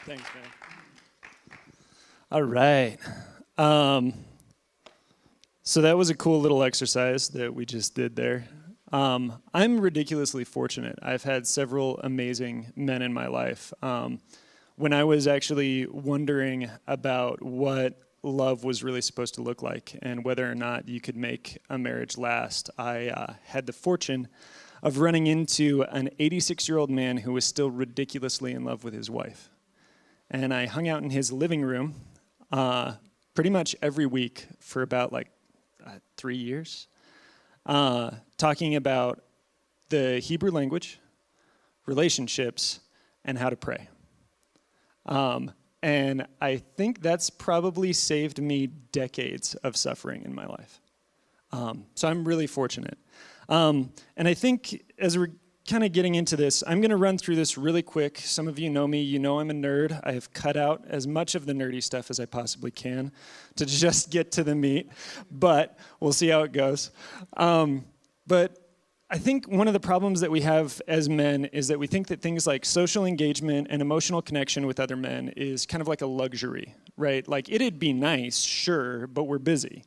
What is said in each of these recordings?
Thanks, man. All right. So that was a cool little exercise that we just did there. I'm ridiculously fortunate. I've had several amazing men in my life. When I was actually wondering about what love was really supposed to look like and whether or not you could make a marriage last, I had the fortune of running into an 86-year-old man who was still ridiculously in love with his wife. And I hung out in his living room pretty much every week for about 3 years, talking about the Hebrew language, relationships, and how to pray. And I think that's probably saved me decades of suffering in my life. So I'm really fortunate. And I think as we're kind of getting into this, I'm going to run through this really quick. Some of you know me. You know I'm a nerd. I have cut out as much of the nerdy stuff as I possibly can to just get to the meat, but we'll see how it goes. But I think one of the problems that we have as men is that we think that things like social engagement and emotional connection with other men is kind of like a luxury, right? Like, it'd be nice, sure, but we're busy.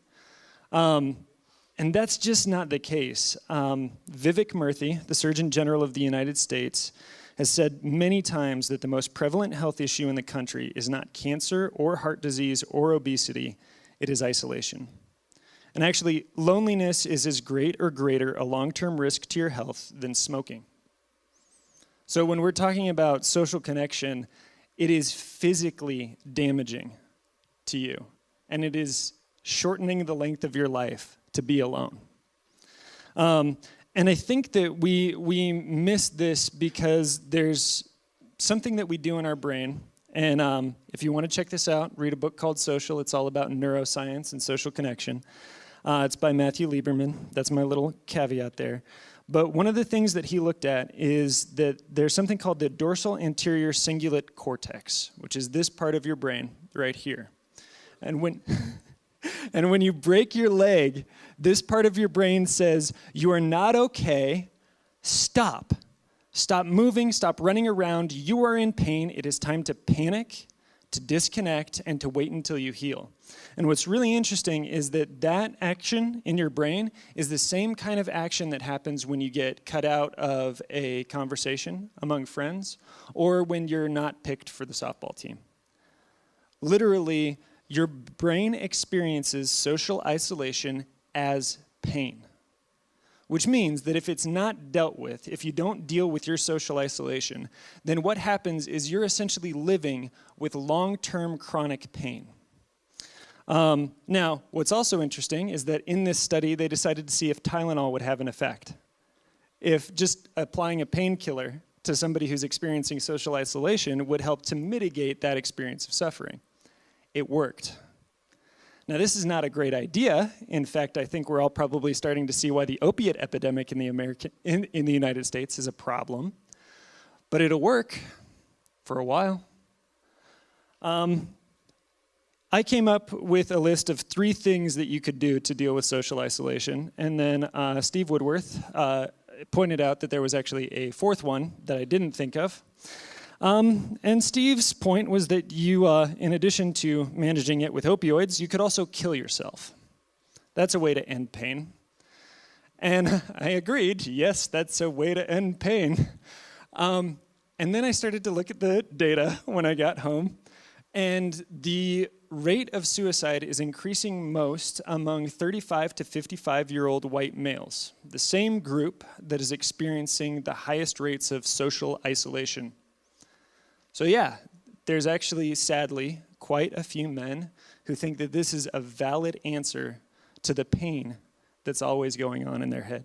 And that's just not the case. Vivek Murthy, the Surgeon General of the United States, has said many times that the most prevalent health issue in the country is not cancer or heart disease or obesity, it is isolation. And actually, loneliness is as great or greater a long-term risk to your health than smoking. So when we're talking about social connection, it is physically damaging to you, and it is shortening the length of your life to be alone. And I think that we miss this because there's something that we do in our brain. And if you want to check this out, read a book called Social. It's all about neuroscience and social connection. It's by Matthew Lieberman. That's my little caveat there. But one of the things that he looked at is that there's something called the dorsal anterior cingulate cortex, which is this part of your brain right here. And when you break your leg, this part of your brain says, you are not okay, stop. Stop moving, stop running around, you are in pain, it is time to panic, to disconnect, and to wait until you heal. And what's really interesting is that action in your brain is the same kind of action that happens when you get cut out of a conversation among friends or when you're not picked for the softball team. Literally, your brain experiences social isolation as pain, which means that if it's not dealt with, if you don't deal with your social isolation, then what happens is you're essentially living with long-term chronic pain. Now, what's also interesting is that in this study, they decided to see if Tylenol would have an effect. If just applying a painkiller to somebody who's experiencing social isolation would help to mitigate that experience of suffering. It worked. Now, this is not a great idea. In fact, I think we're all probably starting to see why the opiate epidemic in the United States is a problem. But it'll work for a while. I came up with a list of 3 things that you could do to deal with social isolation. And then Steve Woodworth pointed out that there was actually a 4th one that I didn't think of. And Steve's point was that you, in addition to managing it with opioids, you could also kill yourself. That's a way to end pain. And I agreed, yes, that's a way to end pain. And then I started to look at the data when I got home, and the rate of suicide is increasing most among 35 to 55-year-old white males, the same group that is experiencing the highest rates of social isolation. So yeah, there's actually, sadly, quite a few men who think that this is a valid answer to the pain that's always going on in their head.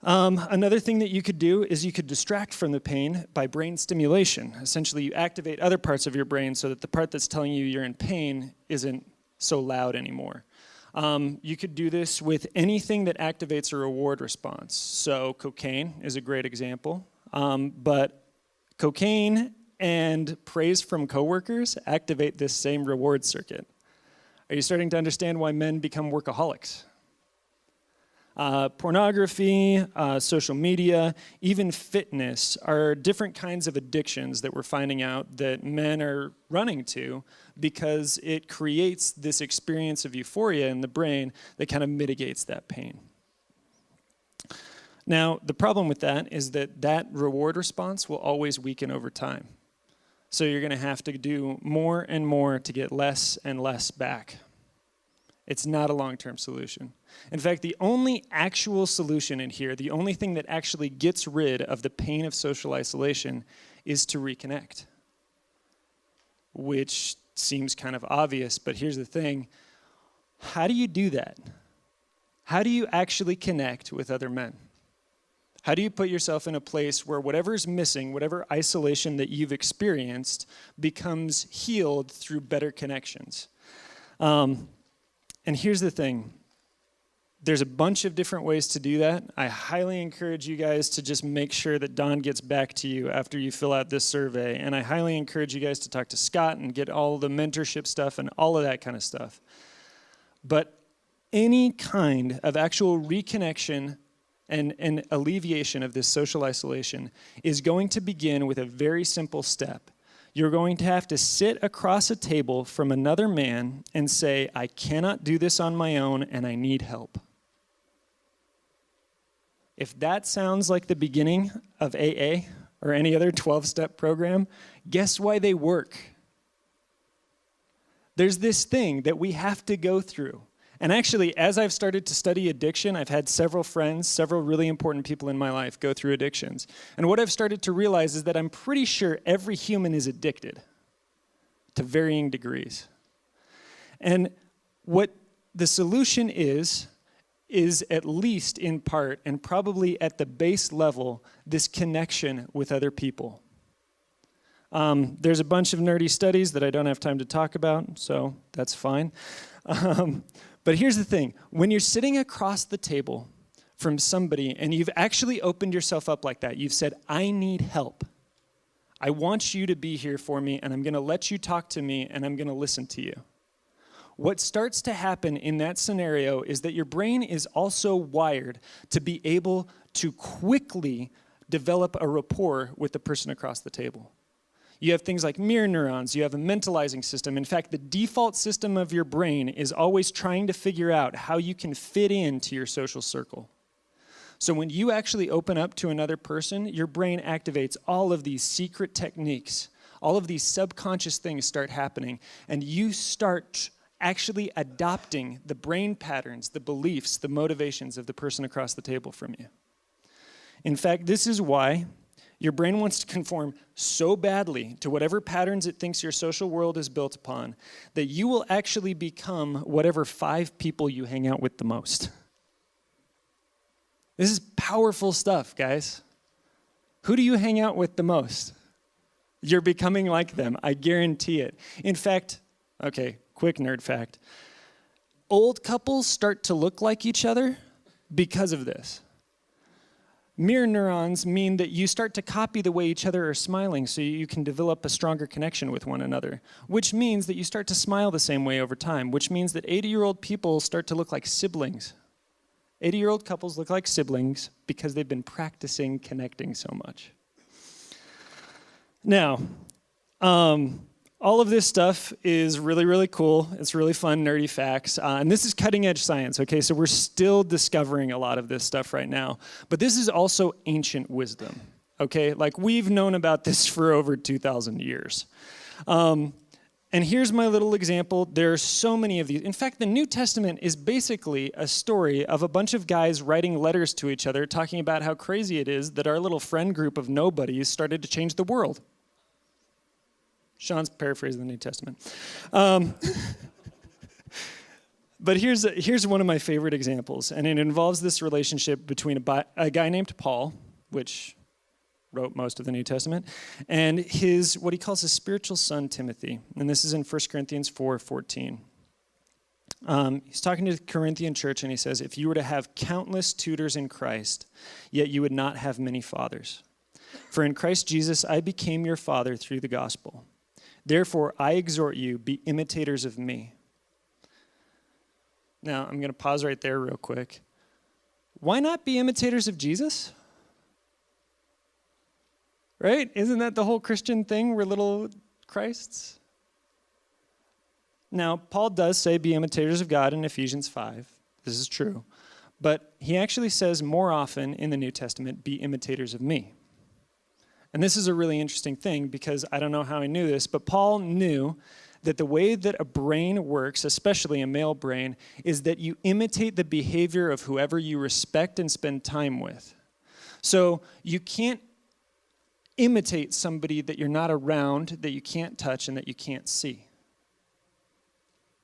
Another thing that you could do is you could distract from the pain by brain stimulation. Essentially, you activate other parts of your brain so that the part that's telling you you're in pain isn't so loud anymore. You could do this with anything that activates a reward response. So cocaine is a great example, but cocaine and praise from coworkers activate this same reward circuit. Are you starting to understand why men become workaholics? Pornography, social media, even fitness are different kinds of addictions that we're finding out that men are running to because it creates this experience of euphoria in the brain that kind of mitigates that pain. Now, the problem with that is that that reward response will always weaken over time. So you're going to have to do more and more to get less and less back. It's not a long-term solution. In fact, the only actual solution in here, the only thing that actually gets rid of the pain of social isolation is to reconnect. Which seems kind of obvious, but here's the thing. How do you do that? How do you actually connect with other men? How do you put yourself in a place where whatever's missing, whatever isolation that you've experienced, becomes healed through better connections? And here's the thing. There's a bunch of different ways to do that. I highly encourage you guys to just make sure that Don gets back to you after you fill out this survey. And I highly encourage you guys to talk to Scott and get all the mentorship stuff and all of that kind of stuff. But any kind of actual reconnection and alleviation of this social isolation is going to begin with a very simple step. You're going to have to sit across a table from another man and say, I cannot do this on my own and I need help. If that sounds like the beginning of AA or any other 12-step program, guess why they work? There's this thing that we have to go through. And actually, as I've started to study addiction, I've had several friends, several really important people in my life go through addictions. And what I've started to realize is that I'm pretty sure every human is addicted to varying degrees. And what the solution is at least in part, and probably at the base level, this connection with other people. There's a bunch of nerdy studies that I don't have time to talk about, so that's fine. But here's the thing. When you're sitting across the table from somebody and you've actually opened yourself up like that, you've said, I need help. I want you to be here for me, and I'm going to let you talk to me, and I'm going to listen to you. What starts to happen in that scenario is that your brain is also wired to be able to quickly develop a rapport with the person across the table. You have things like mirror neurons. You have a mentalizing system. In fact, the default system of your brain is always trying to figure out how you can fit into your social circle. So when you actually open up to another person, your brain activates all of these secret techniques. All of these subconscious things start happening, and you start actually adopting the brain patterns, the beliefs, the motivations of the person across the table from you. In fact, this is why your brain wants to conform so badly to whatever patterns it thinks your social world is built upon that you will actually become whatever 5 people you hang out with the most. This is powerful stuff, guys. Who do you hang out with the most? You're becoming like them. I guarantee it. In fact, okay, quick nerd fact. Old couples start to look like each other because of this. Mirror neurons mean that you start to copy the way each other are smiling so you can develop a stronger connection with one another, which means that you start to smile the same way over time, which means that 80-year-old people start to look like siblings. 80-year-old couples look like siblings because they've been practicing connecting so much. Now, all of this stuff is really, really cool. It's really fun, nerdy facts. And this is cutting edge science, okay? So we're still discovering a lot of this stuff right now. But this is also ancient wisdom, okay? Like, we've known about this for over 2,000 years. And here's my little example. There are so many of these. In fact, the New Testament is basically a story of a bunch of guys writing letters to each other talking about how crazy it is that our little friend group of nobodies started to change the world. Sean's paraphrasing the New Testament. But here's one of my favorite examples, and it involves this relationship between a guy named Paul, which wrote most of the New Testament, and what he calls his spiritual son, Timothy. And this is in 1 Corinthians 4:14. He's talking to the Corinthian church, and he says, if you were to have countless tutors in Christ, yet you would not have many fathers. For in Christ Jesus I became your father through the gospel. Therefore, I exhort you, be imitators of me. Now, I'm going to pause right there real quick. why not be imitators of Jesus? Right? Isn't that the whole Christian thing? We're little Christs. Now, Paul does say be imitators of God in Ephesians 5. This is true. But he actually says more often in the New Testament, be imitators of me. And this is a really interesting thing because I don't know how he knew this, but Paul knew that the way that a brain works, especially a male brain, is that you imitate the behavior of whoever you respect and spend time with. So you can't imitate somebody that you're not around, that you can't touch, and that you can't see.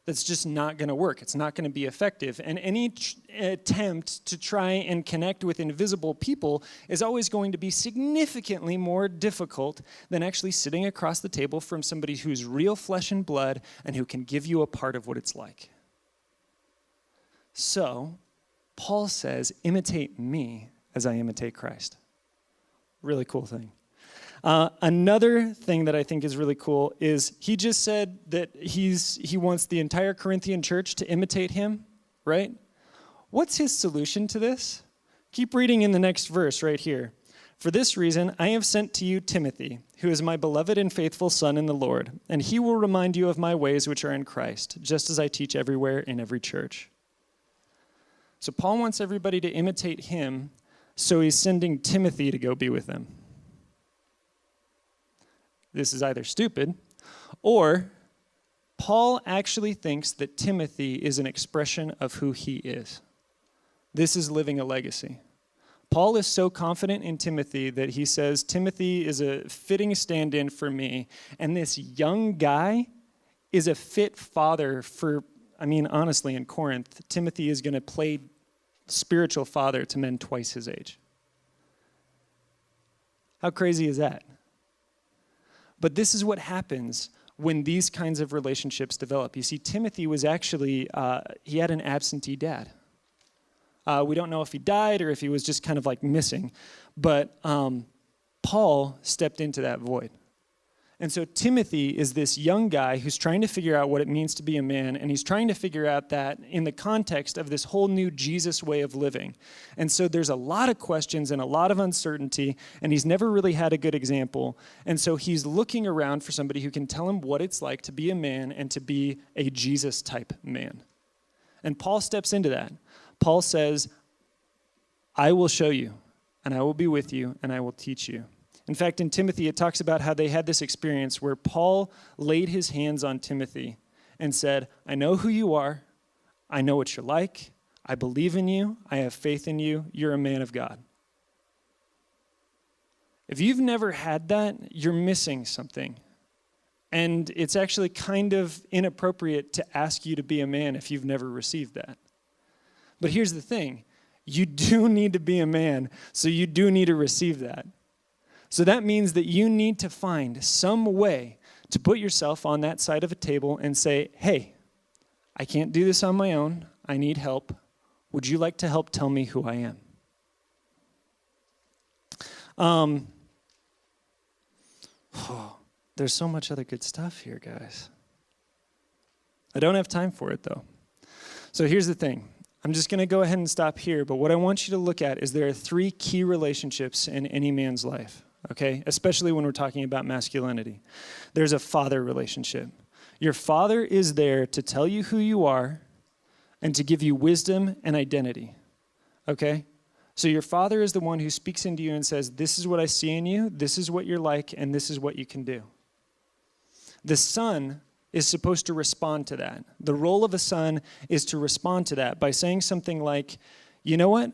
That's just not going to work. It's not going to be effective. And any attempt to try and connect with invisible people is always going to be significantly more difficult than actually sitting across the table from somebody who's real flesh and blood and who can give you a part of what it's like. So, Paul says, imitate me as I imitate Christ. Really cool thing. Another thing that I think is really cool is he just said that he wants the entire Corinthian church to imitate him, right? What's his solution to this? Keep reading in the next verse right here. For this reason, I have sent to you Timothy, who is my beloved and faithful son in the Lord, and he will remind you of my ways which are in Christ, just as I teach everywhere in every church. So Paul wants everybody to imitate him, so he's sending Timothy to go be with them. This is either stupid, or Paul actually thinks that Timothy is an expression of who he is. This is living a legacy. Paul is so confident in Timothy that he says, Timothy is a fitting stand-in for me, and this young guy is a fit father for, honestly, in Corinth, Timothy is going to play spiritual father to men twice his age. How crazy is that? But this is what happens when these kinds of relationships develop. You see, Timothy was actually, he had an absentee dad. We don't know if he died or if he was just kind of like missing. But Paul stepped into that void. And so Timothy is this young guy who's trying to figure out what it means to be a man, and he's trying to figure out that in the context of this whole new Jesus way of living. And so there's a lot of questions and a lot of uncertainty, and he's never really had a good example. And so he's looking around for somebody who can tell him what it's like to be a man and to be a Jesus-type man. And Paul steps into that. Paul says, I will show you, and I will be with you, and I will teach you. In fact, in Timothy, it talks about how they had this experience where Paul laid his hands on Timothy and said, I know who you are. I know what you're like. I believe in you. I have faith in you. You're a man of God. If you've never had that, you're missing something. And it's actually kind of inappropriate to ask you to be a man if you've never received that. But here's the thing. You do need to be a man, so you do need to receive that. So that means that you need to find some way to put yourself on that side of a table and say, hey, I can't do this on my own. I need help. Would you like to help tell me who I am? There's so much other good stuff here, guys. I don't have time for it, though. So here's the thing. I'm just going to go ahead and stop here, but what I want you to look at is there are 3 key relationships in any man's life. Okay, especially when we're talking about masculinity. There's a father relationship. Your father is there to tell you who you are and to give you wisdom and identity. Okay? So your father is the one who speaks into you and says, this is what I see in you, this is what you're like, and this is what you can do. The son is supposed to respond to that. The role of a son is to respond to that by saying something like, you know what?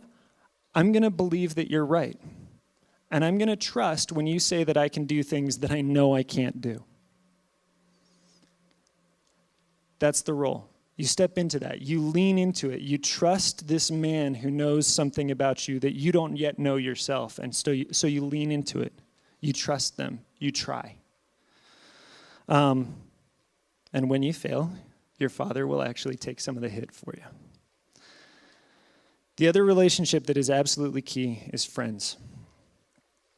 I'm going to believe that you're right. And I'm going to trust when you say that I can do things that I know I can't do. That's the role. You step into that. You lean into it. You trust this man who knows something about you that you don't yet know yourself. And so you lean into it. You trust them. You try. And when you fail, your father will actually take some of the hit for you. The other relationship that is absolutely key is friends.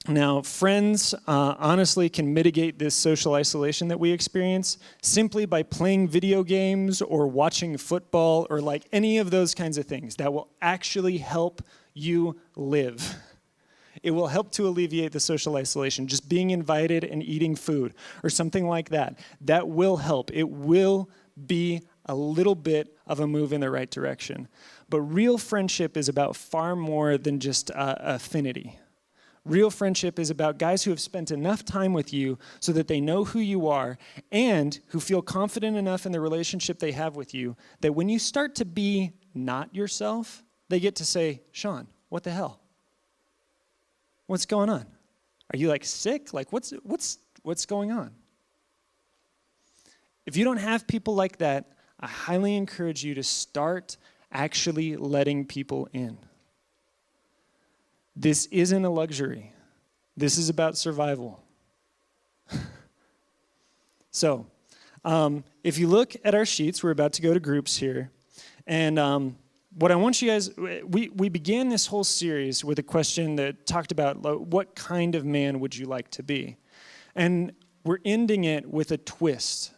Now, friends honestly can mitigate this social isolation that we experience simply by playing video games or watching football or like any of those kinds of things that will actually help you live. It will help to alleviate the social isolation, just being invited and eating food or something like that. That will help. It will be a little bit of a move in the right direction. But real friendship is about far more than just affinity. Real friendship is about guys who have spent enough time with you so that they know who you are and who feel confident enough in the relationship they have with you that when you start to be not yourself, they get to say, Sean, what the hell? What's going on? Are you like sick? Like what's going on? If you don't have people like that, I highly encourage you to start actually letting people in. This isn't a luxury. This is about survival. So, if you look at our sheets, we're about to go to groups here. And what I want you guys, we began this whole series with a question that talked about what kind of man would you like to be? And we're ending it with a twist.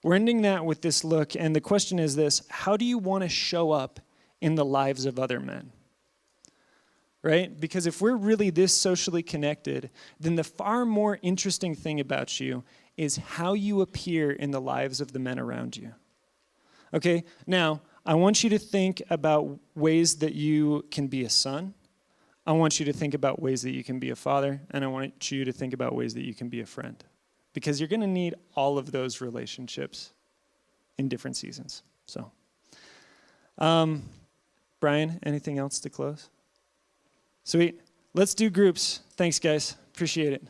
We're ending that with this look, and the question is this: how do you want to show up in the lives of other men? Right? Because if we're really this socially connected, then the far more interesting thing about you is how you appear in the lives of the men around you. Okay? Now, I want you to think about ways that you can be a son. I want you to think about ways that you can be a father, and I want you to think about ways that you can be a friend. Because you're going to need all of those relationships in different seasons. So, Brian, anything else to close? Sweet. Let's do groups. Thanks, guys. Appreciate it.